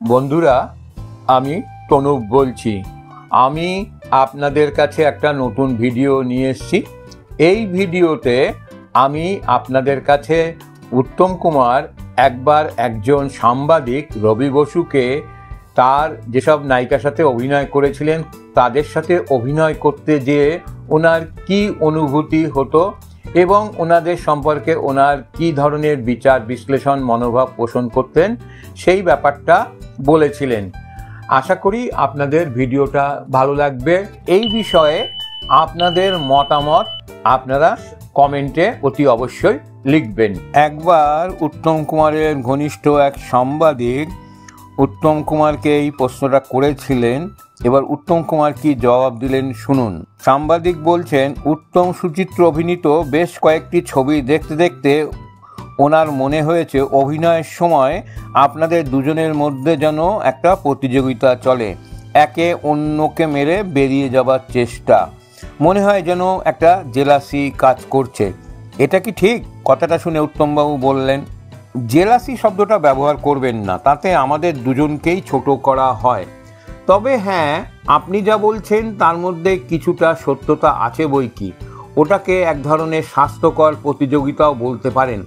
বন্ধুরা, আমি তনুপ বলছি। আমি আপনাদের কাছে একটা নতুন ভিডিও নিয়ে এসেছি। এই ভিডিওতে আমি আপনাদের কাছে উত্তম কুমার একবার একজন সাংবাদিক রবি বসুকে তার যেসব নায়িকার সাথে অভিনয় করেছিলেন তাদের সাথে অভিনয় করতে যেয়ে ওনার কি অনুভূতি হতো এবং ওনাদের সম্পর্কে ওনার কি ধরনের বিচার বিশ্লেষণ মনোভাব পোষণ করতেন সেই ব্যাপারটা বলেছিলেন। আশা করি আপনাদের ভিডিওটা ভালো লাগবে। এই বিষয়ে আপনাদের মতামত আপনারা কমেন্টে অতি অবশ্যই লিখবেন। একবার উত্তম কুমারের ঘনিষ্ঠ এক সাংবাদিক উত্তম কুমারকে এই প্রশ্নটা করেছিলেন। এবার উত্তম কুমার কি জবাব দিলেন শুনুন। সাংবাদিক বলছেন, উত্তম সুচিত্র অভিনীত বেশ কয়েকটি ছবি দেখতে দেখতে ওনার মনে হয়েছে অভিনয়ের সময় আপনাদের দুজনের মধ্যে যেন একটা প্রতিযোগিতা চলে, একে অন্যকে মেরে বেরিয়ে যাবার চেষ্টা। মনে হয় যেন একটা জেলাসি কাজ করছে। এটা কি ঠিক? কথাটা শুনে উত্তমবাবু বললেন, জেলাসি শব্দটা ব্যবহার করবেন না, তাতে আমাদের দুজনকেই ছোট করা হয়। তবে হ্যাঁ, আপনি যা বলছেন তার মধ্যে কিছুটা সত্যতা আছে বই কি। ওটাকে এক ধরনের স্বাস্থ্যকর প্রতিযোগিতাও বলতে পারেন।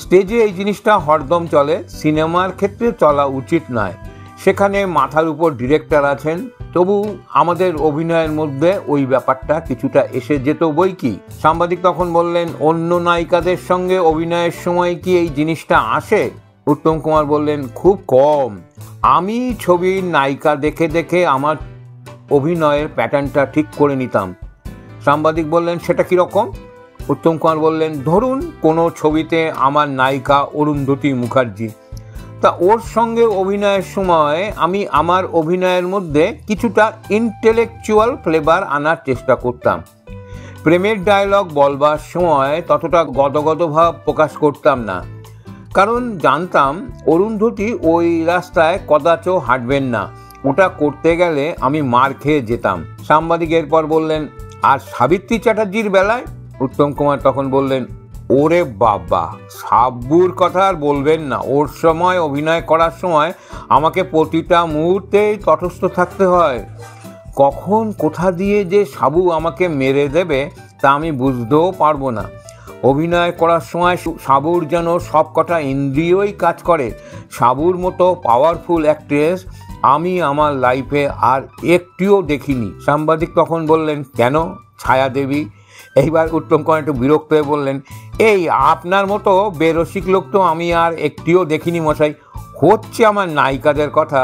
স্টেজে এই জিনিসটা হরদম চলে, সিনেমার ক্ষেত্রে চলা উচিত নয়। সেখানে মাথার উপর ডিরেক্টর আছেন, তবু আমাদের অভিনয়ের মধ্যে ওই ব্যাপারটা কিছুটা এসে যেত বই কি। সাংবাদিক তখন বললেন, অন্য নায়িকাদের সঙ্গে অভিনয়ের সময় কি এই জিনিসটা আসে? উত্তম কুমার বললেন, খুব কম। আমি ছবির নায়িকা দেখে দেখে আমার অভিনয়ের প্যাটার্নটা ঠিক করে নিতাম। সাংবাদিক বললেন, সেটা কীরকম? উত্তম কুমার বললেন, ধরুন কোনো ছবিতে আমার নায়িকা অরুন্ধতী মুখার্জি, তা ওর সঙ্গে অভিনয়ের সময় আমি আমার অভিনয়ের মধ্যে কিছুটা ইন্টেলেকচুয়াল ফ্লেভার আনার চেষ্টা করতাম। প্রেমের ডায়লগ বলবার সময় ততটা গদগদ ভাব প্রকাশ করতাম না, কারণ জানতাম অরুন্ধতী ওই রাস্তায় কদাচ হাঁটবেন না। ওটা করতে গেলে আমি মার খেয়ে যেতাম। সাংবাদিক এরপর বললেন, আর সাবিত্রী চ্যাটার্জির বেলায়? উত্তম কুমার তখন বললেন, ওরে বাবা, সাব্বুর কথা আর বলবেন না। ওর সময় অভিনয় করার সময় আমাকে প্রতিটা মুহূর্তেই তটস্থ থাকতে হয়। কখন কোথা দিয়ে যে সাবু আমাকে মেরে দেবে তা আমি বুঝতেও পারবো না। অভিনয় করার সময় সাবুর যেন সব কটা ইন্দ্রিয়ই কাজ করে। সাবুর মতো পাওয়ারফুল অ্যাক্ট্রেস আমি আমার লাইফে আর একটিও দেখিনি। সাংবাদিক তখন বললেন, কেন, ছায়া দেবী? এইবার উত্তম কুমার একটু বিরক্ত হয়ে বললেন, এই আপনার মতো বেরসিক লোক তো আমি আর একটিও দেখিনি মশাই। হচ্ছে আমার নায়িকাদের কথা,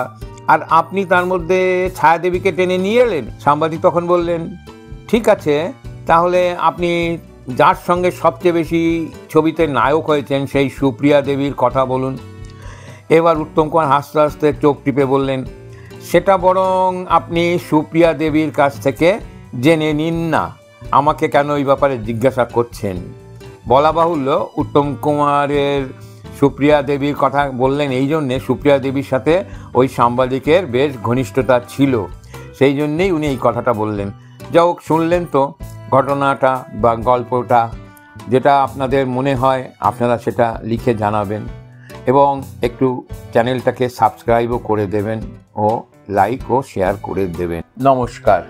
আর আপনি তার মধ্যে ছায়া দেবীকে টেনে নিয়ে এলেন। সাংবাদিক তখন বললেন, ঠিক আছে, তাহলে আপনি যার সঙ্গে সবচেয়ে বেশি ছবিতে নায়ক হয়েছেন সেই সুপ্রিয়া দেবীর কথা বলুন। এবার উত্তম কুমার হাসতে হাসতে চোখ টিপে বললেন, সেটা বরং আপনি সুপ্রিয়া দেবীর কাছ থেকে জেনে নিন না, আমাকে কেন এই ব্যাপারে জিজ্ঞাসা করছেন। বলা বাহুল্য, উত্তম কুমারের সুপ্রিয়া দেবীর কথা বললেন এই জন্যে, সুপ্রিয়া দেবীর সাথে ওই সাংবাদিকের বেশ ঘনিষ্ঠতা ছিল, সেই জন্যেই উনি এই কথাটা বললেন। যা হোক, শুনলেন তো ঘটনাটা বা গল্পটা। যেটা আপনাদের মনে হয় আপনারা সেটা লিখে জানাবেন এবং একটু চ্যানেলটাকে সাবস্ক্রাইবও করে দেবেন ও লাইক ও শেয়ার করে দেবেন। নমস্কার।